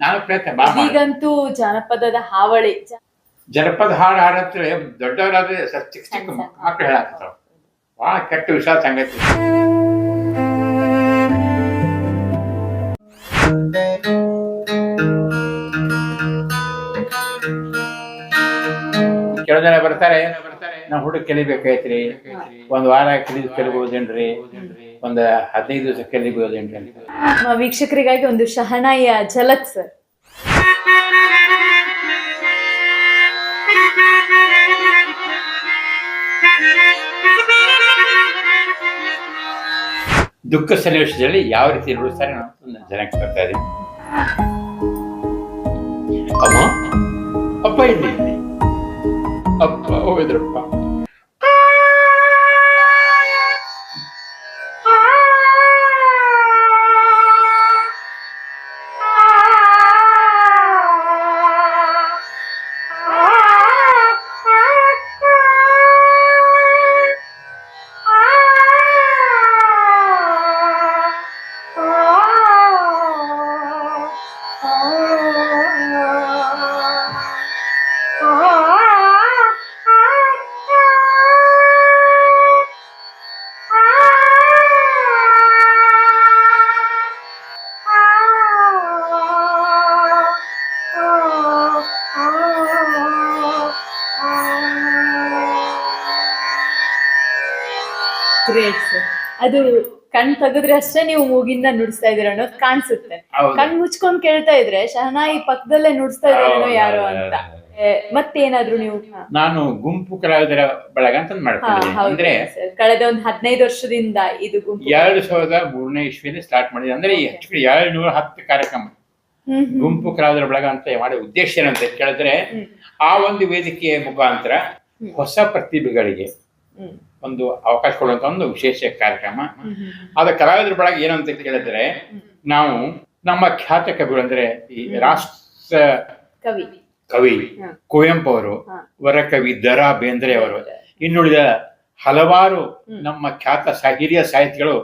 ನಾನು ಪ್ರಯತ್ನ ಬಾ ಮಾಡು. ಈಗಂತೂ ಜಾನಪದದ ಹಾವಳಿ. ಜನಪದ ಹಾಡು ಹಾಡಂತೇಳಿ ದೊಡ್ಡವರಾದ್ರೆ ಚಿಕ್ಕ ಚಿಕ್ಕ ಮಕ್ಕಳು ಹೇಳಾಕ್ತಾವ. ಭಾಳ ಕೆಟ್ಟ ವಿಷಾದ ಸಂಗತಿ. ಕೆಲವು ಜನ ಬರ್ತಾರೆ, ನಾವು ಹುಡುಗ ಕಲಿಬೇಕಾಯ್ತ್ರಿ, ಒಂದ್ ವಾರ ಕಲಿಬಹುದೇನ್ರಿ, ಒಂದ್ 15 ದಿವಸ ಕಲಿಬಹುದೇನ್ರಿ ಅಂತ. ವೀಕ್ಷಕರಿಗಾಗಿ ಒಂದು ಶಹನಾಯಿಯ ಝಲಕ್ ಸರ್. ದುಃಖ ಸನ್ನಿವೇಶದಲ್ಲಿ ಯಾವ ರೀತಿ ನುಡಿಸ್ತಾರೆ ನಾನು ಜನಕ್ಕೆ ಬರ್ತಾ ಇದ್ದೀನಿ. ಅಮ್ಮ, ಅಪ್ಪ ಇಲ್ಲಿ, ಅಪ್ಪ ಹೋಗಿದ್ರಪ್ಪ. Great sir. ಅದು ಕಣ್ ತೆಗೆದ್ರೆ ಅಷ್ಟೇ ನೀವು ಮೂಗಿಂದ ನುಡಿಸ್ತಾ ಇದೀರ ಅನ್ನೋದು ಕಾಣಿಸುತ್ತೆ. ಕಣ್ ಮುಚ್ಕೊಂಡ್ ಕೇಳ್ತಾ ಇದ್ರೆ ಶಹನಾಯಿ ಪಕ್ಕದಲ್ಲೇ ನುಡಿಸ್ತಾ ಇದ್ರೇನೋ ಯಾರು ಅಂತ. ಮತ್ತೇನಾದ್ರು ನೀವು? ನಾನು ಗುಂಪು ಕಲಾವಿದರ ಬಳಗ ಅಂತ ಮಾಡ್ಕೊಂಡಿದ್ದೀನಿ. ಅಂದ್ರೆ ಕಳೆದ ಒಂದು 15 ವರ್ಷದಿಂದ ಇದು ಗುಂಪು 2003ನೇ ಇಸ್ವಿಯಲ್ಲಿ ಸ್ಟಾರ್ಟ್ ಮಾಡಿದೆ. ಅಂದ್ರೆ 710 ಕಾರ್ಯಕ್ರಮ ಗುಂಪು ಕಲಾವಿದರ ಬಳಗ ಅಂತ ಮಾಡಿ ಉದ್ದೇಶ ಏನಂತ ಕೇಳಿದ್ರೆ, ಆ ಒಂದು ವೇದಿಕೆಯ ಮುಖಾಂತರ ಹೊಸ ಪ್ರತಿಭೆಗಳಿಗೆ ಒಂದು ಅವಕಾಶ ಕೊಡುವಂತ ಒಂದು ವಿಶೇಷ ಕಾರ್ಯಕ್ರಮ. ಅದ ಕಲಾವಿದರ ಬಳಗ ಏನಂತ ಕೇಳಿದ್ರೆ, ನಾವು ನಮ್ಮ ಖ್ಯಾತ ಕವಿಗಳು ಅಂದ್ರೆ ಈ ರಾಷ್ಟ್ರ ಕವಿ ಕುವೆಂಪು ಅವರು, ವರಕವಿ ದ.ರಾ. ಬೇಂದ್ರೆ ಅವರು, ಇನ್ನುಳಿದ ಹಲವಾರು ನಮ್ಮ ಖ್ಯಾತ ಹಿರಿಯ ಸಾಹಿತಿಗಳು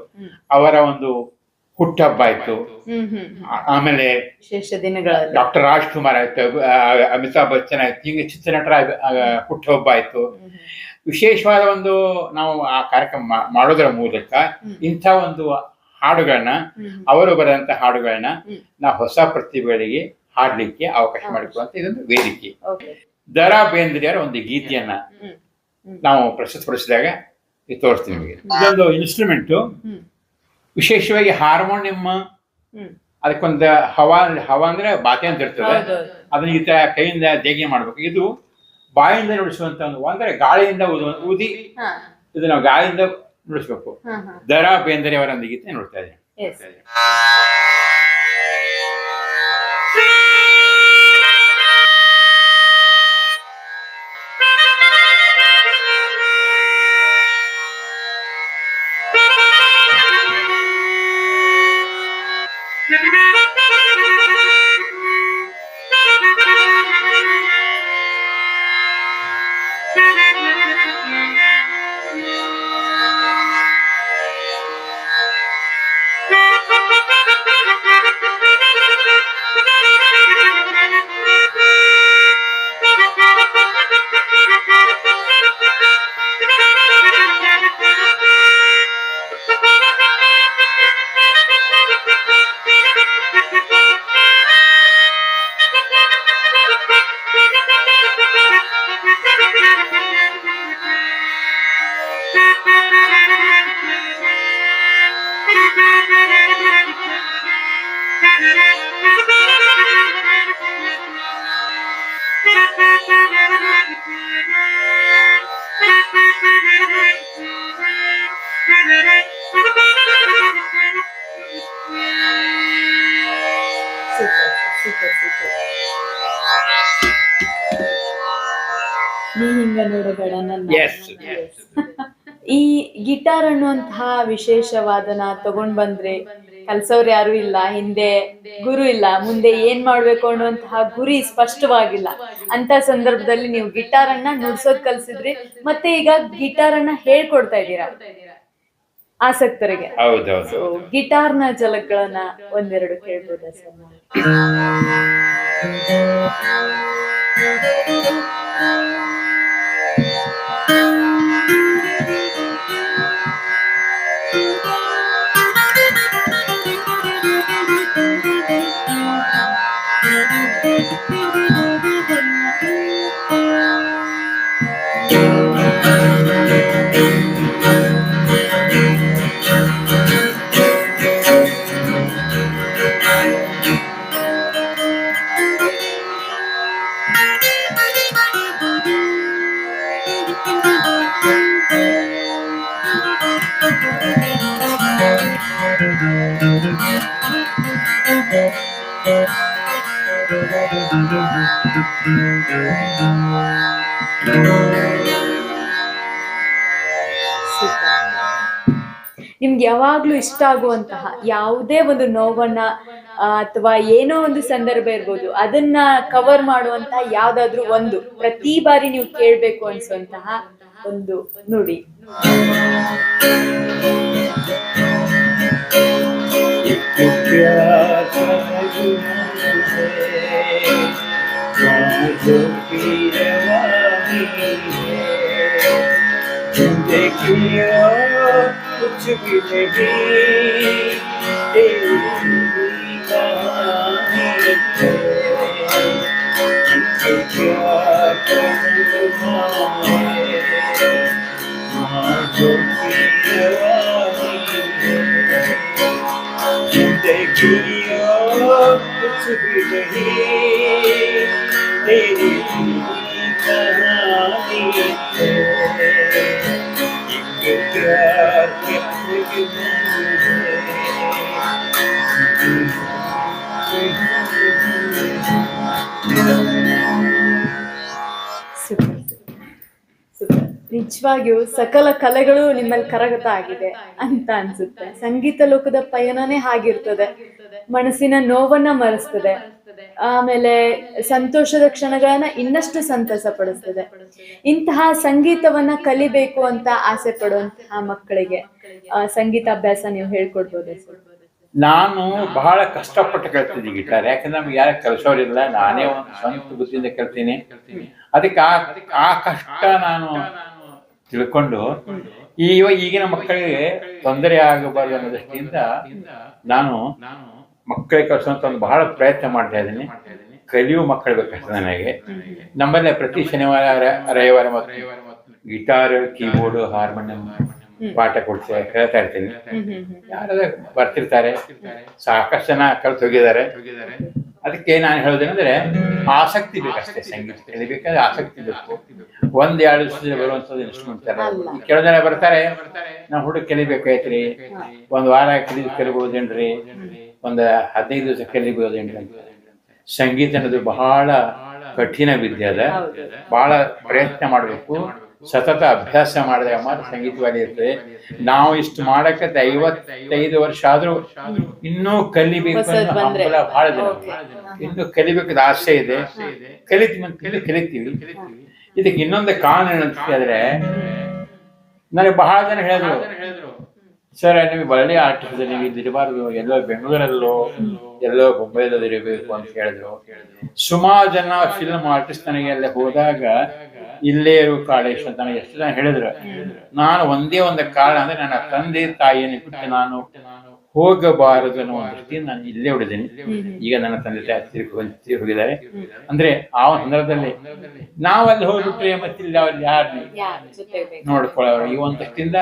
ಅವರ ಒಂದು ಹುಟ್ಟಹಬ್ಬ ಆಯ್ತು. ಆಮೇಲೆ ವಿಶೇಷ ದಿನಗಳ ಡಾಕ್ಟರ್ ರಾಜ್ಕುಮಾರ್ ಆಯ್ತು, ಅಮಿತಾಬ್ ಬಚ್ಚನ್ ಆಯ್ತು, ಹಿಂಗೆ ಚಿತ್ರನಟರ ಹುಟ್ಟಹಬ್ಬ ಆಯ್ತು. ವಿಶೇಷವಾದ ಒಂದು ನಾವು ಆ ಕಾರ್ಯಕ್ರಮ ಮಾಡೋದರ ಮೂಲಕ ಇಂಥ ಒಂದು ಹಾಡುಗಳನ್ನ, ಅವರು ಬರೆದಂತ ಹಾಡುಗಳನ್ನ ನಾವು ಹೊಸ ಪ್ರತಿಭೆಗಳಿಗೆ ಹಾಡ್ಲಿಕ್ಕೆ ಅವಕಾಶ ಮಾಡಿಕೊಡುವಂತ ಇದೊಂದು ವೇದಿಕೆ. ದ.ರಾ. ಬೇಂದ್ರೆಯವರ ಒಂದು ಗೀತೆಯನ್ನ ನಾವು ಪ್ರಸ್ತುತಪಡಿಸಿದಾಗ ತೋರಿಸ್ತೀವಿ ನಿಮಗೆ. ಇದೊಂದು ಇನ್ಸ್ಟ್ರೂಮೆಂಟು, ವಿಶೇಷವಾಗಿ ಹಾರ್ಮೋನಿಯಂ. ಅದಕ್ಕೊಂದು ಹವಾ ಅಂದ್ರೆ ಬಾತೆ ಅಂತ ಇರ್ತದೆ. ಅದನ್ನ ಈ ತರ ಕೈಯಿಂದ ದೇಗಿ ಮಾಡ್ಬೇಕು. ಇದು ಬಾಯಿಂದ ನುಡಿಸುವಂತ ಅಂದ್ರೆ ಗಾಳಿಯಿಂದ ಊದಿ ಇದು ನಾವು ಗಾಳಿಯಿಂದ ನುಡಿಸ್ಬೇಕು. ದ.ರಾ. ಬೇಂದ್ರೆಯವರ ಒಂದು ಗೀತೆ ನೋಡ್ತಾ ಇದ್ದೀನಿ. ನೀ ಹಿಂಗ ನೋಡಬೇಡ ನನ್ನ. ಈ ಗಿಟಾರ್ ಅನ್ನುವಂತಹ ವಿಶೇಷವಾದನ ತಗೊಂಡ್ ಬಂದ್ರೆ ಕಲ್ಸೋರು ಯಾರು ಇಲ್ಲ, ಹಿಂದೆ ಗುರು ಇಲ್ಲ, ಮುಂದೆ ಏನ್ ಮಾಡ್ಬೇಕು ಅನ್ನುವಂತಹ ಗುರಿ ಸ್ಪಷ್ಟವಾಗಿಲ್ಲ ಅಂತ ಸಂದರ್ಭದಲ್ಲಿ ನೀವು ಗಿಟಾರ್ ಅನ್ನ ನುಡ್ಸೋದ್ ಕಲ್ಸಿದ್ರಿ, ಮತ್ತೆ ಈಗ ಗಿಟಾರ್ ಅನ್ನ ಹೇಳ್ಕೊಡ್ತಾ ಇದ್ದೀರಾ ಆಸಕ್ತರಿಗೆ. ಗಿಟಾರ್ನ ಝಲಕ್ಗಳನ್ನ ಒಂದೆರಡು ಕೇಳ್ಬೋದಾ ಸರ್? ನಿಮ್ಗೆ ಯಾವಾಗ್ಲೂ ಇಷ್ಟ ಆಗುವಂತಹ ಯಾವುದೇ ಒಂದು ನೋವನ್ನ ಅಥವಾ ಏನೋ ಒಂದು ಸಂದರ್ಭ ಇರ್ಬೋದು, ಅದನ್ನ ಕವರ್ ಮಾಡುವಂತಹ ಯಾವ್ದಾದ್ರು ಒಂದು ಪ್ರತಿ ಬಾರಿ ನೀವು ಕೇಳ್ಬೇಕು ಅನ್ಸುವಂತಹ ಒಂದು ನುಡಿ. कुछ भी नहीं तेरी कहानी है, क्या करना है जो की रवानी है, जिंदगी कुछ भी नहीं तेरी कहानी है, ನಿಜವಾಗಿಯೂ ಸಕಲ ಕಲೆಗಳು ನಿಮ್ಮಲ್ಲಿ ಕರಗತ ಆಗಿದೆ ಅಂತ ಅನ್ಸುತ್ತೆ. ಸಂಗೀತ ಲೋಕದ ಪಯಣನೇ ಹಾಗಿರ್ತದೆ, ಮನಸ್ಸಿನ ನೋವನ್ನ ಮರೆಸ್ತದೆ, ಆಮೇಲೆ ಸಂತೋಷದ ಕ್ಷಣಗಳನ್ನ ಇನ್ನಷ್ಟು ಸಂತಸ ಪಡಿಸ್ತದೆ. ಇಂತಹ ಸಂಗೀತವನ್ನ ಕಲಿಬೇಕು ಅಂತ ಆಸೆ ಪಡುವಂತಹ ಮಕ್ಕಳಿಗೆ ಸಂಗೀತ ಅಭ್ಯಾಸ ನೀವು ಹೇಳ್ಕೊಡ್ಬೋದು? ನಾನು ಬಹಳ ಕಷ್ಟಪಟ್ಟು ಕಲ್ತಿದ್ದೆ ಗಿಟಾರ್, ಯಾಕಂದ್ರೆ ನಮ್ಗೆ ಯಾರು ಕಲಿಸೋರಿಲ್ಲ, ನಾನೇ ಒಂದು ಸ್ವಂತ ಬುದ್ಧಿಯಿಂದ ಕಲ್ತೀನಿ. ಅದಕ್ಕೆ ಆ ಕಷ್ಟ ನಾನು ತಿಳ್ಕೊಂಡು ಈಗಿನ ಮಕ್ಕಳಿಗೆ ತೊಂದರೆ ಆಗಬಾರ್ದು ಅನ್ನೋ ದೃಷ್ಟಿಯಿಂದ ನಾನು ಮಕ್ಕಳಿಗೆ ಕಲಿಸುವಂತ ಒಂದು ಬಹಳ ಪ್ರಯತ್ನ ಮಾಡ್ತಾ ಇದ್ದೀನಿ. ಕಲಿಯುವ ಮಕ್ಕಳು ಬೇಕಷ್ಟೆ ನನಗೆ. ನಮ್ಮಲ್ಲೇ ಪ್ರತಿ ಶನಿವಾರ ರವಿವಾರ ಮತ್ತು ಗಿಟಾರ್, ಕೀಬೋರ್ಡ್, ಹಾರ್ಮೋನಿಯಂ ಪಾಠ ಕೊಡ್ತೇವೆ, ಹೇಳ್ತಾ ಇರ್ತೀನಿ. ಯಾರಾದ್ರೂ ಬರ್ತಿರ್ತಾರೆ, ಸಾಕಷ್ಟು ಜನ ಕಲ್ತು ಹೋಗಿದ್ದಾರೆ. ಅದಕ್ಕೆ ನಾನು ಹೇಳೋದೇನಂದ್ರೆ ಆಸಕ್ತಿ ಬೇಕಷ್ಟೇ. ಸಂಗೀತ ಕಲಿಬೇಕಾದ್ರೆ ಆಸಕ್ತಿ ಬೇಕು. ಒಂದೆರಡು ದಿವಸದಲ್ಲಿ ಬರುವಂಥದ್ದು ಇನ್ಸ್ಟ್ರೂಮೆಂಟ್ ಅಲ್ಲ. ಕೆಲವು ಜನ ಬರ್ತಾರೆ, ನಾವು ಹುಡುಗ ಕಲಿಬೇಕಾಯ್ತ್ರಿ, ಒಂದು ವಾರ ಕಲಿಬಹುದೇನ್ರಿ, ಒಂದು 15 ದಿವಸ ಕಲಿಬಹುದೇನ್ರಿ. ಸಂಗೀತ ಅನ್ನೋದು ಬಹಳ ಕಠಿಣ ವಿದ್ಯೆ ಅದ, ಬಹಳ ಪ್ರಯತ್ನ ಮಾಡಬೇಕು, ಸತತ ಅಭ್ಯಾಸ ಮಾಡಿದಾಗ ಮಾತ್ರ ಸಂಗೀತವಾಗಿ ಇರ್ತದೆ. ನಾವು ಇಷ್ಟು ಮಾಡಕ್ಕೆ 55 ವರ್ಷ ಆದ್ರೂ ಇನ್ನೂ ಕಲಿಬೇಕು ಅನ್ನೋ ಹಂಬಲ ಬಹಳ ಜನ, ಇನ್ನೂ ಕಲಿಬೇಕಾದ ಆಸೆ ಇದೆ. ಕಲಿತೀವಿ. ಇದಕ್ಕೆ ಇನ್ನೊಂದು ಕಾರಣ ಏನಂತ ಹೇಳಿದ್ರೆ, ನನಗೆ ಬಹಳ ಜನ ಹೇಳಿದ್ರು, ಸರ್ ನಿಮಗೆ ಒಳ್ಳೆಯ ಆರ್ಟಿಸ್ಟ್, ನೀವು ಇಲ್ಲಿರಬಾರ್ದು, ಎಲ್ಲೋ ಬೆಂಗಳೂರಲ್ಲೋ ಎಲ್ಲೋ ಬೊಂಬೈಲೋ ಇರಬೇಕು ಅಂತ ಹೇಳಿದ್ರು. ಸುಮಾರು ಜನ ಫಿಲ್ಮ್ ಆರ್ಟಿಸ್ಟ್ ನನಗೆ ಎಲ್ಲ ಹೋದಾಗ ಇಲ್ಲೇ ಇರು ಕಾಳೇಶ್ ಅಂತ ನನಗೆ ಎಷ್ಟು ಜನ ಹೇಳಿದ್ರು. ನಾನು ಒಂದೇ ಒಂದು ಕಾರಣ ಅಂದ್ರೆ ನನ್ನ ತಂದೆ ತಾಯಿಯನ್ನು ಬಿಟ್ಟು ನಾನು ಹೋಗಬಾರದು ಅನ್ನೋ ಒಂದು ದೃಷ್ಟಿಯಿಂದ ನಾನು ಇಲ್ಲೇ ಉಳಿದೀನಿ. ಈಗ ನನ್ನ ತಂದೆ ತಾಯಿ ತಿರುಗಿ ಹೋಗಿದ್ದಾರೆ. ಅಂದ್ರೆ ಆ ಸಂದರ್ಭದಲ್ಲಿ ನಾವಲ್ಲಿ ಹೋಗ್ಬಿಟ್ರೆ ಮತ್ತೆ ಇಲ್ಲಿ ಅವ್ರು ಯಾರನ್ನ ನೋಡ್ಕೊಳ್ಳೋರು, ಈ ಒಂದು ದೃಷ್ಟಿಯಿಂದ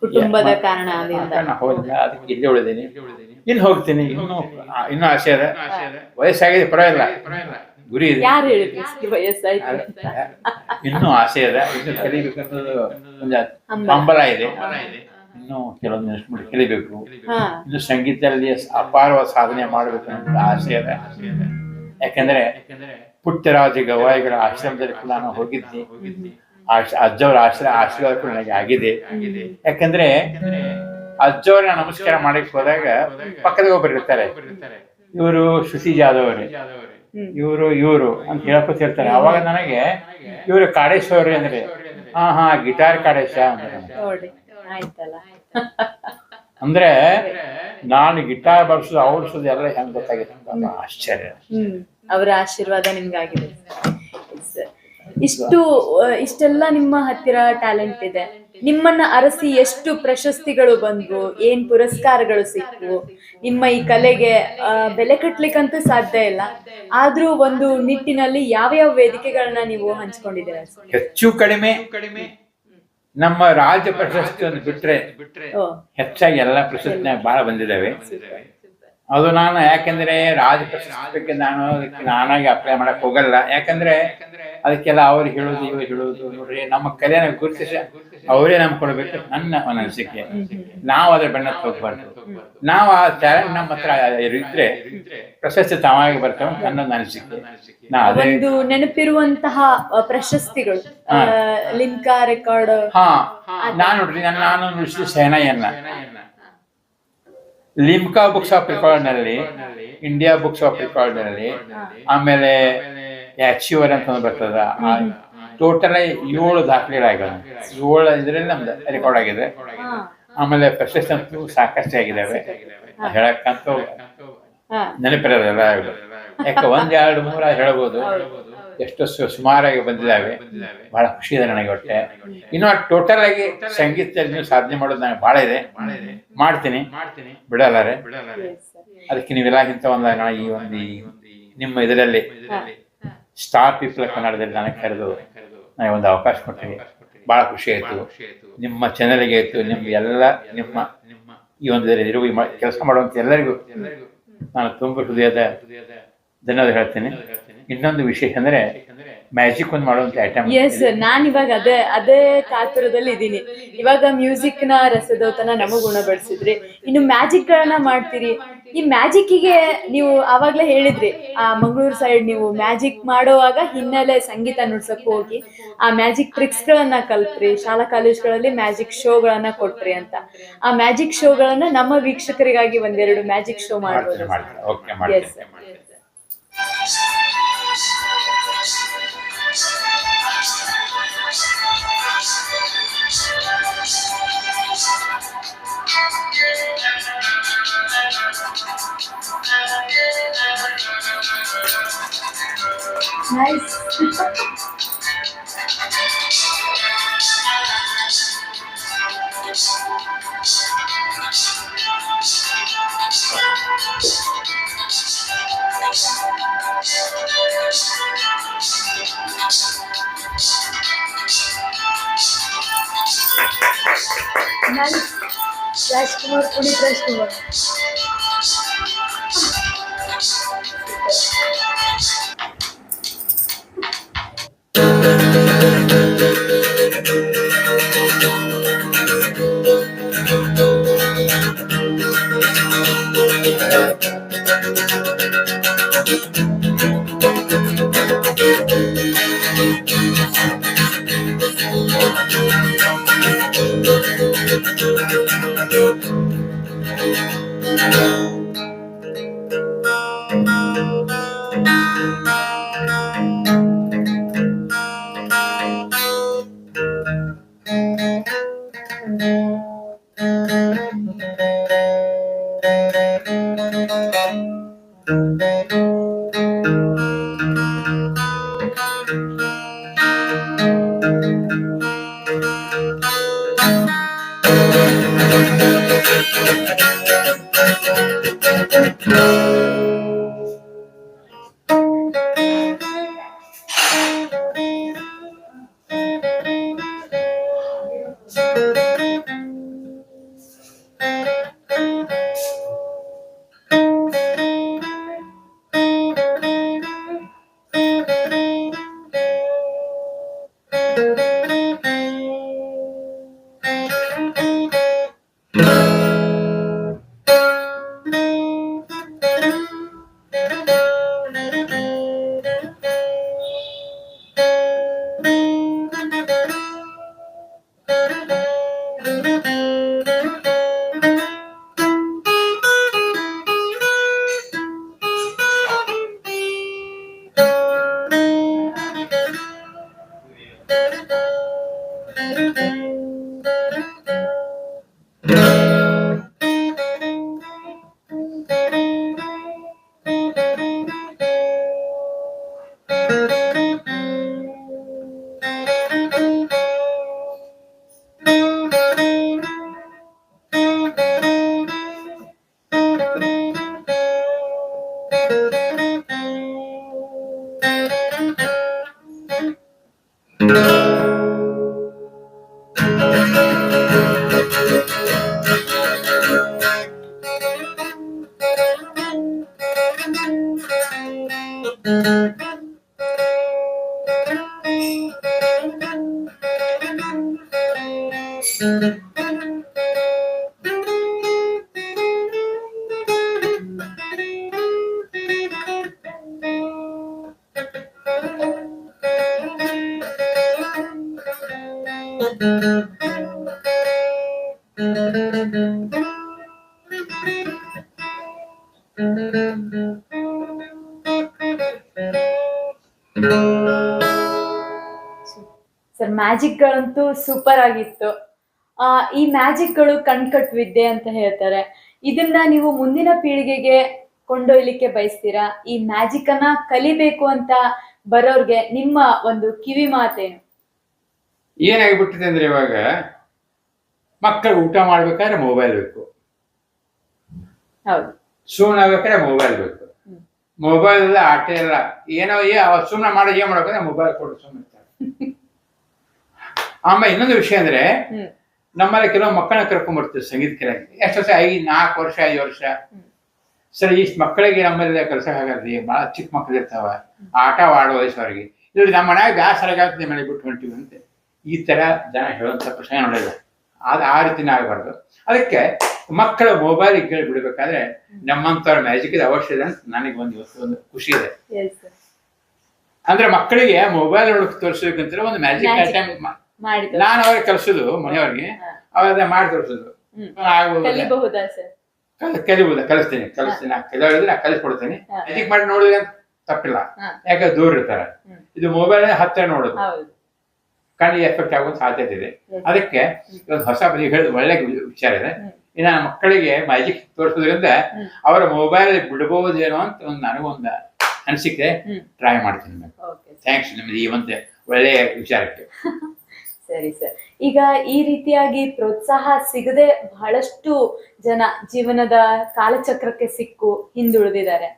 ಕುಟುಂಬದ ಕಾರಣ ಹೋಗಿಲ್ಲ. ಅದಕ್ಕೆ ಇಲ್ಲೇ ಉಳಿದೀನಿ. ಇನ್ನು ಹೋಗ್ತೀನಿ, ಇನ್ನೂ ಆಸೆ ಅದ. ವಯಸ್ಸಾಗಿದೆ, ಪರವಾಗಿಲ್ಲ, ಗುರಿ ಇದೆ, ಇನ್ನೂ ಆಸೆ ಅದ. ಇನ್ನು ಕಲಿಬೇಕಂತ ಒಂದು ಹಂಬಲ ಇದೆ. ಇನ್ನು ಕೆಲವೊಂದು ಇನ್ಸ್ಟ್ರೂಮೆಂಟ್ ಕಲಿಬೇಕು, ಇನ್ನು ಸಂಗೀತದಲ್ಲಿ ಅಪಾರವಾದ ಸಾಧನೆ ಮಾಡಬೇಕು ಅಂತ ಆಸೆ ಅದ. ಯಾಕಂದ್ರೆ ಪುಟ್ಟರಾಜ ಗವಾಯಿಗಳ ಆಶ್ರಮದಲ್ಲಿ ಕೂಡ ನಾನು ಹೋಗಿದ್ದೆ. ಅಜ್ಜವರ ಆಶೀರ್ವಾದ ಕೂಡ ನನಗೆ ಆಗಿದೆ. ಯಾಕಂದ್ರೆ ಅಜ್ಜವ್ರ ನಮಸ್ಕಾರ ಮಾಡಕ್ಕೆ ಹೋದಾಗ ಪಕ್ಕದಾಗ ಒಬ್ಬರು ಇರ್ತಾರೆ, ಇವರು ಶ್ರುತಿ ಜಾಧವ್ ಅವರೇ, ಇವರು ಅಂತ ಹೇಳ್ಕೊತಿರ್ತಾರೆ. ಅವಾಗ ನನಗೆ ಇವರು ಕಾಡೇಶ್ವರಿ ಅಂದ್ರೆ ಹಾ ಗಿಟಾರ್ ಕಾಡೇಶ ಅಂದ್ರೆ ಅಂದ್ರೆ ನಾನು ಗಿಟಾರ್ ಬರ್ಸೋದು ಔಡ್ಸೋದು ಎಲ್ಲ ಹೆಂಗ್ ಗೊತ್ತಾಗಿತ್ತು ಅಂತ ಆಶ್ಚರ್ಯ. ಅವರ ಆಶೀರ್ವಾದ ನಿಮ್ಗಾಗಿದೆ. ಇಷ್ಟೆಲ್ಲ ನಿಮ್ಮ ಹತ್ತಿರ ಟ್ಯಾಲೆಂಟ್ ಇದೆ, ನಿಮ್ಮನ್ನ ಅರಸಿ ಎಷ್ಟು ಪ್ರಶಸ್ತಿಗಳು ಬಂದ್ವು, ಏನ್ ಪುರಸ್ಕಾರಗಳು ಸಿಕ್ವು, ನಿಮ್ಮ ಈ ಕಲೆಗೆ ಬೆಲೆ ಕಟ್ಲಿಕ್ಕಂತೂ ಸಾಧ್ಯ ಇಲ್ಲ. ಆದ್ರೂ ಒಂದು ನಿಟ್ಟಿನಲ್ಲಿ ಯಾವ ವೇದಿಕೆಗಳನ್ನ ನೀವು ಹಂಚ್ಕೊಂಡಿದ್ದೀರಾ? ಹೆಚ್ಚು ಕಡಿಮೆ ನಮ್ಮ ರಾಜ್ಯ ಪ್ರಶಸ್ತಿಯನ್ನು ಬಿಟ್ರೆ ಹೆಚ್ಚಾಗಿ ಎಲ್ಲ ಪ್ರಶಸ್ತಿ ಬಹಳ ಬಂದಿದ್ದಾವೆ. ಅದು ನಾನು ಯಾಕೆಂದ್ರೆ ರಾಜ್ಯ ಪ್ರಶಸ್ತಿಗೆ ನಾನು ನಾನಾಗಿ ಅಪ್ಲೈ ಮಾಡಕ್ ಹೋಗಲ್ಲ. ಯಾಕಂದ್ರೆ ಅದಕ್ಕೆಲ್ಲ ಅವ್ರು ಹೇಳೋದು ಇವ್ರು ಹೇಳೋದು, ನೋಡ್ರಿ ನಮ್ಮ ಕಲೆನ ಗುರುತಿಸಿ ಅವರೇ ನಮ್ಗೆ ಕೊಡ್ಬೇಕು ನನ್ನ ಒಂದು ಅನಿಸಿಕೆ. ನಾವು ಅದ್ರ ಬಣ್ಣ ಹೋಗ್ಬಾರ್ದು. ನಾವು ಆ ಟ್ಯಾಲೆಂಟ್ ನಮ್ಮ ಹತ್ರ ಇದ್ರೆ ಪ್ರಶಸ್ತಿ ತಾವಾಗಿ ಬರ್ತವೆ ಅನ್ನೋದು ಅನಿಸಿಕೆ. ಒಂದು ನೆನಪಿರುವಂತಹ ಪ್ರಶಸ್ತಿಗಳು ಲಿಮ್ಕಾ ರೆಕಾರ್ಡ್. ನಾನು ನೋಡ್ರಿ ನಾನು ನುಡಿಸಿದ ಸೆಹನಾಯನ್ನ ಲಿಮ್ಕಾ ಬುಕ್ಸ್ ಆಫ್ ರೆಕಾರ್ಡ್ ನಲ್ಲಿ, ಇಂಡಿಯಾ ಬುಕ್ಸ್ ಆಫ್ ರೆಕಾರ್ಡ್ ನಲ್ಲಿ, ಆಮೇಲೆ ಅಚೀವರ್ ಅಂತ ಬರ್ತದ. ಟೋಟಲ್ 7 ದಾಖಲೆಗಳಾಗಿವೆ. 7 ಇದರಲ್ಲಿ ನಮ್ದು ರೆಕಾರ್ಡ್ ಆಗಿದೆ. ಆಮೇಲೆ ಪ್ರಶಸ್ತಿ ಅಂತೂ ಸಾಕಷ್ಟು ಆಗಿದ್ದಾವೆ. ಹೇಳಕ್ಕಂತೂ ನೆನಪಿರೋದೆಲ್ಲ ಯಾಕೆ 1, 2, 3 ಹೇಳ್ಬೋದು. ಎಷ್ಟು ಸುಮಾರಾಗಿ ಬಂದಿದ್ದಾವೆ. ಬಹಳ ಖುಷಿ ಇದೆ ನನಗೆ ಒಟ್ಟೆ. ಇನ್ನು ಟೋಟಲ್ ಆಗಿ ಸಂಗೀತದಲ್ಲಿ ಸಾಧನೆ ಮಾಡೋದು ನನಗೆ ಬಹಳ ಇದೆ. ಮಾಡ್ತೀನಿ, ಬಿಡಲ್ಲಾರೆ. ಅದಕ್ಕೆ ನೀವೆಲ್ಲ ಇಂಥ ಈ ಒಂದು ನಿಮ್ಮ ಇದರಲ್ಲಿ ಸ್ಟಾರ್ ಪೀಪಲ್ ಕನ್ನಡದಲ್ಲಿ ನನಗೆ ಕರೆದು ನನಗೆ ಒಂದು ಅವಕಾಶ ಕೊಟ್ಟಿವಿ. ಬಹಳ ಖುಷಿ ಆಯ್ತು. ನಿಮ್ಮ ಚಾನೆಲ್ಗೆ ಆಯ್ತು, ನಿಮ್ಮ ಈ ಒಂದು ಇರುವ ಕೆಲಸ ಮಾಡುವಂತ ಎಲ್ಲರಿಗೂ ನಾನು ತುಂಬ ಹೃದಯದ ಧನ್ಯವಾದ ಹೇಳ್ತೀನಿ. ಇನ್ನೊಂದು ವಿಶೇಷ ಅಂದ್ರೆ ಮ್ಯಾಜಿಕ್ ಒಂದು ಮಾಡುವಂತ ಐಟಮ್. ನಾನು ಇವಾಗ ಅದೇ ಕಾತುರದಲ್ಲಿ ಇದ್ದೀನಿ. ಇವಾಗ ಮ್ಯೂಸಿಕ್ ನ ರಸದೌತನ ನಮಗ್ ಗುಣಪಡಿಸಿದ್ರಿ, ಇನ್ನು ಮ್ಯಾಜಿಕ್ ಗಳನ್ನ ಮಾಡ್ತೀರಿ. ಈ ಮ್ಯಾಜಿಕ್ಕಿಗೆ ನೀವು ಆವಾಗ್ಲೇ ಹೇಳಿದ್ರಿ, ಆ ಮಂಗಳೂರು ಸೈಡ್ ನೀವು ಮ್ಯಾಜಿಕ್ ಮಾಡೋವಾಗ ಹಿನ್ನೆಲೆ ಸಂಗೀತ ನುಡ್ಸಕ್ ಹೋಗಿ ಆ ಮ್ಯಾಜಿಕ್ ಟ್ರಿಕ್ಸ್ ಗಳನ್ನ ಕಲ್ತ್ರಿ, ಶಾಲಾ ಕಾಲೇಜ್ಗಳಲ್ಲಿ ಮ್ಯಾಜಿಕ್ ಶೋಗಳನ್ನ ಕೊಟ್ರಿ ಅಂತ. ಆ ಮ್ಯಾಜಿಕ್ ಶೋಗಳನ್ನ ನಮ್ಮ ವೀಕ್ಷಕರಿಗಾಗಿ ಒಂದೆರಡು ಮ್ಯಾಜಿಕ್ ಶೋ ಮಾಡ್ಬೋದು. Nice. Nice. Rajkumar, Punit Rajkumar. Sir, ಮ್ಯಾಜಿಕ್ಗಳಂತೂ ಸೂಪರ್ ಆಗಿತ್ತು. ಈ ಮ್ಯಾಜಿಕ್ಗಳು ಕಣ್ಕಟ್ ವಿದ್ಯೆ ಅಂತ ಹೇಳ್ತಾರೆ. ಇದನ್ನ ನೀವು ಮುಂದಿನ ಪೀಳಿಗೆಗೆ ಕೊಂಡೊಯ್ಲಿಕ್ಕೆ ಬಯಸ್ತೀರಾ? ಈ ಮ್ಯಾಜಿಕ್ ಅನ್ನ ಕಲಿಬೇಕು ಅಂತ ಬರೋರ್ಗೆ ನಿಮ್ಮ ಒಂದು ಕಿವಿ ಮಾತೇನು? ಏನಾಗ್ಬಿಟ್ಟಿದೆ ಅಂದ್ರೆ ಇವಾಗ ಮಕ್ಕಳು ಊಟ ಮಾಡ್ಬೇಕಾದ್ರೆ ಮೊಬೈಲ್ ಬೇಕು, ಹೌದು, ಸುಮ್ಮನೆ ಆಗ್ಬೇಕಾದ್ರೆ ಮೊಬೈಲ್ ಬೇಕು. ಮೊಬೈಲ್ ಎಲ್ಲ ಆಟ ಎಲ್ಲ ಏನೋ ಸುಮ್ಮನೆ ಮಾಡೋದು ಏನ್ ಮಾಡ್ಬೇಕಂದ್ರೆ ಮೊಬೈಲ್ ಕೊಡು ಸುಮ್ಮನೆ. ಆಮೇಲೆ ಇನ್ನೊಂದು ವಿಷಯ ಅಂದ್ರೆ ನಮ್ಮಲ್ಲಿ ಕೆಲವು ಮಕ್ಕಳನ್ನ ಕರ್ಕೊಂಡ್ ಬರ್ತೀವಿ ಸಂಗೀತ ಕಲಿಯಕ್ಕೆ. ಎಷ್ಟು ವರ್ಷ 4 ವರ್ಷ 5 ವರ್ಷ. ಸರಿ, ಇಷ್ಟು ಮಕ್ಕಳಿಗೆ ನಮ್ಮಲ್ಲಿ ಕಲ್ಸಕ್ಕಾಗಲ್ರಿ, ಬಹಳ ಚಿಕ್ಕ ಮಕ್ಕಳು ಇರ್ತಾವ, ಆಟ ಆಡೋ ವಯಸ್ಸವರಿಗೆ. ಇಲ್ಲಿ ನಮ್ಮ ಮನ್ಯಾಗ ಬ್ಯಾಸರ ಆಗತ್ತೆ, ಮನೆ ಬಿಟ್ಟು ಹೊಂಟಿವಿ ಅಂತ ಈ ತರ ಜನ ಹೇಳುವಂತ ಪ್ರಶ್ನೆ ನೋಡಿಲ್ಲ. ಆ ರೀತಿನ ಆಗಬಾರ್ದು. ಅದಕ್ಕೆ ಮಕ್ಕಳ ಮೊಬೈಲ್ ಬಿಡ್ಬೇಕಾದ್ರೆ ನಮ್ಮಂತವ್ರ ಮ್ಯಾಜಿಕ್ ಅವಶ್ಯಕ ಅಂತ ನನಗೆ ಒಂದು ಖುಷಿ ಇದೆ. ಅಂದ್ರೆ ಮಕ್ಕಳಿಗೆ ಮೊಬೈಲ್ ಒಳಗೆ ತೋರಿಸಬೇಕಂತ ಒಂದು ಮ್ಯಾಜಿಕ್ ಐಟಮ್ ನಾನು ಅವ್ರಿಗೆ ಕಲ್ಸೋದು, ಮನೆಯವ್ರಿಗೆ ಅವೆಲ್ಲ ಮಾಡಿ ತೋರಿಸೋದು. ಕಲಿಬಹುದಾ? ಕಲಿಸ್ತೀನಿ. ಕೆಲವರಿಗೆ ನಾ ಕಲಿಸ್ಕೊಡ್ತೀನಿ. ಮ್ಯಾಜಿಕ್ ಮಾಡಿ ನೋಡಿದ್ರೆ ಅಂತ ತಪ್ಪಿಲ್ಲ, ಯಾಕಂದ್ರೆ ದೂರ ಇರ್ತಾರೆ. ಇದು ಮೊಬೈಲ್ ಹತ್ತಿರ ನೋಡೋದು ಕಣ್ಣಿಗೆ ಎಫೆಕ್ಟ್ ಆಗೋ ಸಾಧ್ಯತೆ ಇದೆ. ಅದಕ್ಕೆ ಒಂದು ಹೊಸ ಹೇಳಿದ ಒಳ್ಳೆ ವಿಚಾರ ಇದೆ. ಇನ್ನು ಮಕ್ಕಳಿಗೆ ಮ್ಯಾಜಿಕ್ ತೋರಿಸೋದ್ರಿಂದ ಅವರ ಮೊಬೈಲ್ ಬಿಡಬಹುದೇನೋ ಅಂತ ನನಗೊಂದು ಅನಿಸಿಕೆ. ಟ್ರೈ ಮಾಡ್ತೀನಿ. ಥ್ಯಾಂಕ್ಸ್ ನಿಮ್ದು ಈ ಒಂದು ಒಳ್ಳೆಯ ವಿಚಾರಕ್ಕೆ. ಸರಿ ಸರ್, ಈಗ ಈ ರೀತಿಯಾಗಿ ಪ್ರೋತ್ಸಾಹ ಸಿಗದೆ ಬಹಳಷ್ಟು ಜನ ಜೀವನದ ಕಾಲಚಕ್ರಕ್ಕೆ ಸಿಕ್ಕು ಹಿಂದುಳಿದಿದ್ದಾರೆ.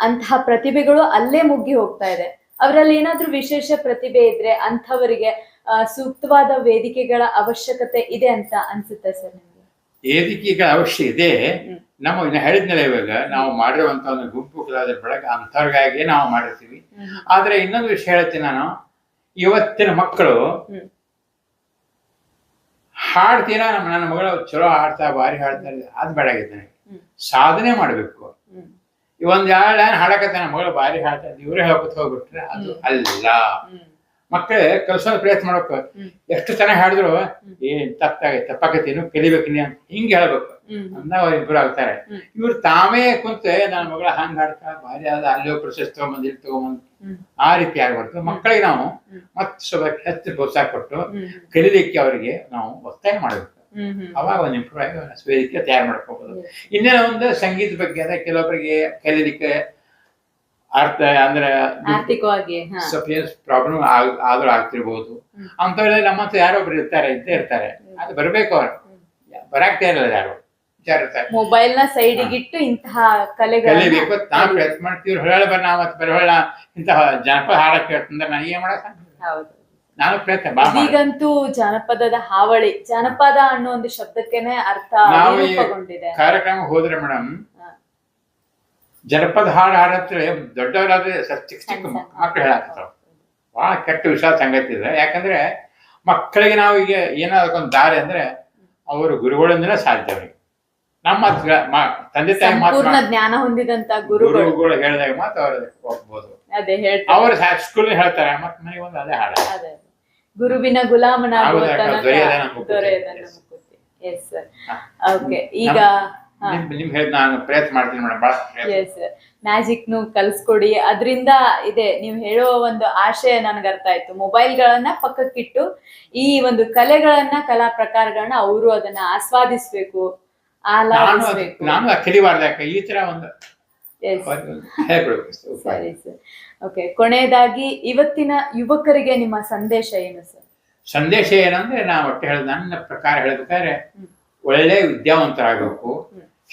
ಅಂತಹ ಪ್ರತಿಭೆಗಳು ಅಲ್ಲೇ ಮುಗ್ಗಿ ಹೋಗ್ತಾ ಇದೆ. ಅವರಲ್ಲಿ ಏನಾದ್ರೂ ವಿಶೇಷ ಪ್ರತಿಭೆ ಇದ್ರೆ ಅಂಥವರಿಗೆ ಸೂಕ್ತವಾದ ವೇದಿಕೆಗಳ ಅವಶ್ಯಕತೆ ಇದೆ ಅಂತ ಅನ್ಸುತ್ತೆ ಸರ್ ನಿಮ್ಗೆ? ವೇದಿಕೆಗಳ ಅವಶ್ಯ ಇದೆ. ನಮ್ಮ ಹೇಳಿದ್ನಲ್ಲ, ಇವಾಗ ನಾವು ಮಾಡಿರುವಂತ ಒಂದು ಗುಂಪು ಕಲಾವಿದರ ಬಳಗ ಅಂಥವ್ರಿಗಾಗಿ ನಾವು ಮಾಡಿರ್ತೀವಿ. ಆದ್ರೆ ಇನ್ನೊಂದು ವಿಷಯ ಹೇಳ್ತೀನಿ ನಾನು, ಇವತ್ತಿನ ಮಕ್ಕಳು ಹಾಡ್ತೀನ, ನನ್ನ ಮಗಳು ಚಲೋ ಹಾಡ್ತಾ ಭಾರಿ ಹಾಡ್ತಾ ಅದ್ ಬೇಡಾಗಿದ್ದಾನೆ. ಸಾಧನೆ ಮಾಡ್ಬೇಕು. ಒಂದ್ 2 ಲೈನ್ ಹಾಡಕತ್ತ ನನ್ನ ಮಗಳು ಭಾರಿ ಹಾಡ್ತಾ ಇವ್ರೇ ಹೇಳ್ಕೊತ ಹೋಗ್ಬಿಟ್ರೆ ಅದು ಅಲ್ಲ. ಮಕ್ಕಳೇ ಕಲ್ಸೋದ್ ಪ್ರಯತ್ನ ಮಾಡ್ಬೇಕು. ಎಷ್ಟು ಚೆನ್ನಾಗಿ ಹಾಡಿದ್ರು ತಪ್ಪಾಕತಿ ಇನ್ನು ಕಲಿಬೇಕು ನೀ ಅಂತ ಹಿಂಗೆ ಹೇಳ್ಬೇಕು. ಅಂದಾಗ ಅವ್ರು ಇಂಪ್ರೂವ್ ಆಗ್ತಾರೆ. ಇವ್ರು ತಾವೇ ಕುಂತೆ ನನ್ನ ಮಗಳ ಹಂಗ ಹಾಡ್ತಾ ಭಾರಿ ಆದ ಅಲ್ಲಿ ಪ್ರಶಸ್ತಿ ತಗೊಂಬಂದ್ ಇಲ್ಲಿ ತಗೊಂಬಂದ್ ಆ ರೀತಿ ಆಗ್ಬಾರ್ದು. ಮಕ್ಕಳಿಗೆ ನಾವು ಮತ್ತೆ ಸ್ವಲ್ಪ ಹೆಚ್ಚು ಪ್ರೋತ್ಸಾಹ ಕೊಟ್ಟು ಕಲಿಲಿಕ್ಕೆ ಅವರಿಗೆ ನಾವು ಒತ್ತಾಯ ಮಾಡ್ಬೇಕು. ಅವಾಗ ಒಂದು ಇಂಪ್ರೂವ್ ಆಗಿ ವೇದಿಕೆ ತಯಾರು ಮಾಡ್ಕೋಬಹುದು. ಇನ್ನೇನೋ ಒಂದು ಸಂಗೀತ ಬಗ್ಗೆ ಅದ ಕೆಲವೊಬ್ಬರಿಗೆ ಕಲೀಲಿಕ್ಕೆ ಅರ್ಥ ಅಂದ್ರೆ ಆರ್ಥಿಕವಾಗಿ ಸ್ವಲ್ಪ ಪ್ರಾಬ್ಲಮ್ ಆದ್ರೂ ಆಗ್ತಿರ್ಬೋದು. ಅಂತವ್ರೆಲ್ಲ ನಮ್ಮಂತ ಯಾರೊಬ್ರು ಇದ್ದೇ ಇರ್ತಾರೆ. ಅದು ಬರ್ಬೇಕು. ಅವ್ರು ಬರಾಕ್ತಾ ಇರಲ್ಲ, ಯಾರು ವಿಚಾರ ಇರ್ತಾರೆ. ಮೊಬೈಲ್ ನ ಸೈಡಿಗಿಟ್ಟು ಇಂತಹ ಕಲಿಬೇಕು. ನಾವು ಪ್ರಯತ್ನ ಮಾಡ್ತೀವಿ. ಹೊಳ ಇಂತಹ ಜನಪದ ಹಾಡಕ್ಕೆ ಹೇಳ್ತಂದ್ರೆ ನಾನು ಏನ್ ಮಾಡಕ್ ನಾನು ಪ್ರಯತ್ನ. ಈಗಂತೂ ಜನಪದದ ಹಾವಳಿ, ಜನಪದ ಅನ್ನೋ ಒಂದು ಶಬ್ದಕ್ಕೆನೆ ಅರ್ಥ ರೂಪುಗೊಂಡಿದೆ. ಕಾರ್ಯಕ್ರಮ ಹೋದ್ರೆ ಮೇಡಮ್, ಜನಪದ ಹಾಡತ್ರೆ ದೊಡ್ಡವರಾದ್ರೆ ಚಿಕ್ಕ ಮಕ್ಕಳು ಹೇಳಾಕತ್ತಾವ. ಬಹಳ ಕೆಟ್ಟ ವಿಷಾದ ಸಂಗತಿ ಇದೆ. ಯಾಕಂದ್ರೆ ಮಕ್ಕಳಿಗೆ ನಾವು ಈಗ ಏನಾದಕ್ಕೊಂದು ದಾರಿ ಅಂದ್ರೆ ಅವರು ಗುರುಗಳಿಂದಲೇ ಸಾಧ್ಯ. ಅವ್ರಿಗೆ ನಮ್ಮ ತಂದೆ ತಾಯಿ ಮಾತು ಜ್ಞಾನ ಹೊಂದಿದಂತ ಗುರುಗಳು ಹೇಳಿದಾಗ ಮಾತ್ರ ಅವ್ರ ಹೋಗ್ಬೋದು. ಅವ್ರು ಸ್ಕೂಲ್ ಹೇಳ್ತಾರೆ, ಮತ್ತೆ ಮನೆಗೆ ಒಂದು ಅದೇ ಹಾಡ, ಗುರುವಿನ ಗುಲಾಮನಾಗುವ ಈಗ ನಿಮ್ ಹೇಳಿ ನಾನು ಪ್ರಯತ್ನ ಮಾಡ್ತೀನಿ ಮೇಡಮ್. ಮ್ಯಾಜಿಕ್ ನು ಕಲ್ಸ್ಕೊಡಿ. ಅದರಿಂದ ಇದೆ ನೀವು ಹೇಳೋ ಒಂದು ಆಶಯ ನನ್ಗೆ ಅರ್ಥ ಆಯ್ತು. ಮೊಬೈಲ್ಗಳನ್ನ ಪಕ್ಕಕ್ಕಿಟ್ಟು ಈ ಒಂದು ಕಲೆಗಳನ್ನ, ಕಲಾ ಪ್ರಕಾರಗಳನ್ನ ಅವರು ಅದನ್ನ ಆಸ್ವಾದಿಸ್ಬೇಕು, ಆಲಾದಿಸ್ಬೇಕು. ನಾನು ಕಲಿಬಾರ್ದಾಕ ಈ ತರ ಒಂದು ಸರಿ ಸರ್. ಓಕೆ, ಕೊನೆಯದಾಗಿ ಇವತ್ತಿನ ಯುವಕರಿಗೆ ನಿಮ್ಮ ಸಂದೇಶ ಏನು ಸರ್? ಸಂದೇಶ ಏನಂದ್ರೆ ನಾ ಒಟ್ಟು ನನ್ನ ಪ್ರಕಾರ ಹೇಳ್ಬೇಕಾದ್ರೆ ಒಳ್ಳೆ ವಿದ್ಯಾವಂತರಾಗಬೇಕು.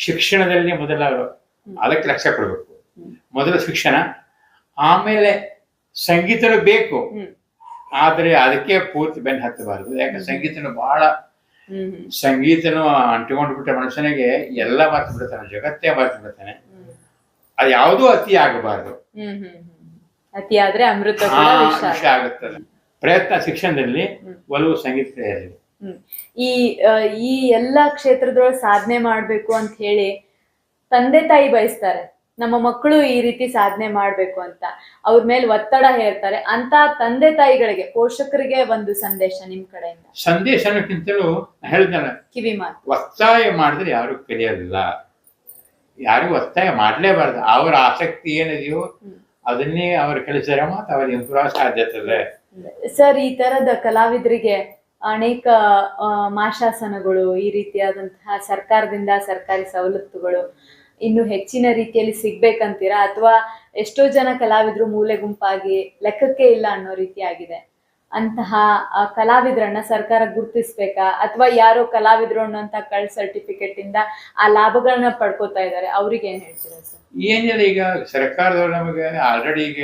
ಶಿಕ್ಷಣದಲ್ಲಿ ಮೊದಲ ಅದಕ್ಕೆ ಲಕ್ಷ್ಯ ಕೊಡ್ಬೇಕು. ಮೊದಲ ಶಿಕ್ಷಣ, ಆಮೇಲೆ ಸಂಗೀತನೂ ಬೇಕು, ಆದರೆ ಅದಕ್ಕೆ ಪೂರ್ತಿ ಬೆನ್ನು ಹತ್ತಬಾರದು. ಯಾಕಂದ್ರೆ ಸಂಗೀತನು ಬಹಳ ಸಂಗೀತನು ಅಂಟಿಕೊಂಡು ಬಿಟ್ಟ ಮನುಷ್ಯನಿಗೆ ಎಲ್ಲ ಮರ್ತು ಬಿಡ್ತಾನೆ, ಜಗತ್ತೇ ಮರ್ತು ಬಿಡ್ತಾನೆ. ಅದು ಯಾವುದೂ ಅತಿ ಆಗಬಾರದು. ಅತಿ ಆದ್ರೆ ಅಮೃತ ವಿಷ ಆಗುತ್ತದೆ. ಪ್ರಯತ್ನ ಶಿಕ್ಷಣದಲ್ಲಿ, ಒಲವು ಸಂಗೀತದಲ್ಲಿ. ಈ ಈ ಎಲ್ಲಾ ಕ್ಷೇತ್ರದೊಳಗೆ ಸಾಧನೆ ಮಾಡ್ಬೇಕು ಅಂತ ಹೇಳಿ ತಂದೆ ತಾಯಿ ಬಯಸ್ತಾರೆ, ನಮ್ಮ ಮಕ್ಕಳು ಈ ರೀತಿ ಸಾಧನೆ ಮಾಡ್ಬೇಕು ಅಂತ ಅವ್ರ ಮೇಲೆ ಒತ್ತಡ ಹೇರ್ತಾರೆ. ಅಂತ ತಂದೆ ತಾಯಿಗಳಿಗೆ, ಪೋಷಕರಿಗೆ ಒಂದು ಸಂದೇಶ ನಿಮ್ ಕಡೆಯಿಂದ. ಸಂದೇಶ ಅನ್ನೋಕ್ಕಿಂತಲೂ ಹೇಳಿದ್ನಲ್ಲ, ಕಿವಿ ಮಾತು. ಒತ್ತಾಯ ಮಾಡಿದ್ರೆ ಯಾರು ಕಲಿಯೋದಿಲ್ಲ, ಯಾರಿಗೂ ಒತ್ತಾಯ ಮಾಡ್ಲೇಬಾರ್ದು. ಅವರ ಆಸಕ್ತಿ ಏನಿದೆಯೋ ಅದನ್ನೇ ಅವ್ರು ಕಲಿಸಿದ್ರೆ ಮಾತ್ರ ಅವ್ರಿಗೆ ಇಂಪ್ರೂವ್ ಸಾಧ್ಯತೆ ಇದೆ. ಸರ್, ಈ ತರದ ಕಲಾವಿದರಿಗೆ ಅನೇಕ ಮಾಶಾಸನಗಳು, ಈ ರೀತಿಯಾದಂತಹ ಸರ್ಕಾರದಿಂದ ಸರ್ಕಾರಿ ಸವಲತ್ತುಗಳು ಇನ್ನು ಹೆಚ್ಚಿನ ರೀತಿಯಲ್ಲಿ ಸಿಗ್ಬೇಕಂತೀರಾ, ಅಥವಾ ಎಷ್ಟೋ ಜನ ಕಲಾವಿದರು ಮೂಲೆ ಗುಂಪಾಗಿ ಲೆಕ್ಕಕ್ಕೆ ಇಲ್ಲ ಅನ್ನೋ ರೀತಿ ಆಗಿದೆ? ಅಂತಹ ಕಲಾವಿದರನ್ನ ಸರ್ಕಾರ ಗುರುತಿಸ್ಬೇಕಾ, ಅಥವಾ ಯಾರೋ ಕಲಾವಿದರು ಅನ್ನೋಂಥ ಕಳ್ ಸರ್ಟಿಫಿಕೇಟ್ ಇಂದ ಆ ಲಾಭಗಳನ್ನ ಪಡ್ಕೋತಾ ಇದ್ದಾರೆ, ಅವ್ರಿಗೆ ಏನ್ ಹೇಳ್ತೀರಾ ಸರ್? ಏನಿಲ್ಲ, ಈಗ ಸರ್ಕಾರದವ್ರು ನಮಗೆ ಆಲ್ರೆಡಿ ಈಗ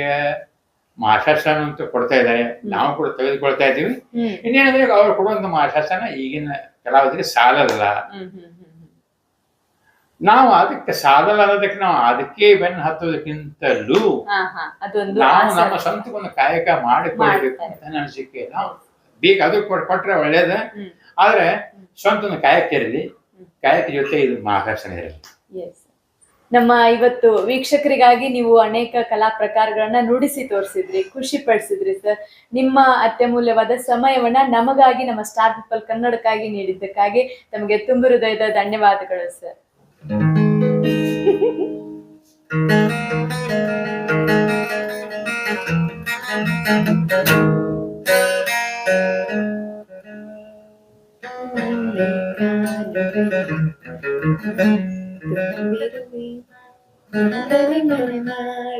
ಮಾಶಾಸನ ಅಂತ ಕೊಡ್ತಾ ಇದ್ದಾರೆ, ನಾವು ಕೂಡ ತೆಗೆದುಕೊಳ್ತಾ ಇದ್ದೀವಿ. ಇನ್ನೇನಂದ್ರೆ ಅವ್ರು ಕೊಡುವಂತ ಮಾಶಾಸನ ಈಗಿನ ಕಲಾವಿದರಿಗೆ ಸಾಲಲ್ಲ. ನಾವು ಅದಕ್ಕೆ ಸಾಲಲ್ಲ ಅನ್ನೋದಕ್ಕೆ ನಾವು ಅದಕ್ಕೆ ಬೆನ್ನು ಹತ್ತೋದಕ್ಕಿಂತಲೂ ನಾವು ನಮ್ಮ ಸ್ವಂತ ಒಂದು ಕಾಯಕ ಮಾಡಿಕೊಳ್ಬೇಕು ಅಂತ ಅನಿಸಿಕೆ. ನಾವು ಬೇಗ ಅದು ಕೊಟ್ರೆ ಒಳ್ಳೇದ, ಆದ್ರೆ ಸ್ವಂತ ಒಂದು ಕಾಯಕ ಇರಲಿ, ಕಾಯಕ ಜೊತೆ ಇದು ಮಾಶಾಸನ ಇರಲಿ. ನಮ್ಮ ಇವತ್ತು ವೀಕ್ಷಕರಿಗಾಗಿ ನೀವು ಅನೇಕ ಕಲಾ ಪ್ರಕಾರಗಳನ್ನ ನುಡಿಸಿ ತೋರಿಸಿದ್ರಿ, ಖುಷಿ ಪಡಿಸಿದ್ರಿ ಸರ್. ನಿಮ್ಮ ಅತ್ಯಮೂಲ್ಯವಾದ ಸಮಯವನ್ನ ನಮಗಾಗಿ, ನಮ್ಮ ಸ್ಟಾರ್ ಪೀಪಲ್ ಕನ್ನಡಕ್ಕಾಗಿ ನೀಡಿದ್ದಕ್ಕಾಗಿ ತಮಗೆ ತುಂಬ ಹೃದಯದ ಧನ್ಯವಾದಗಳು ಸರ್. ಮಾಡಿ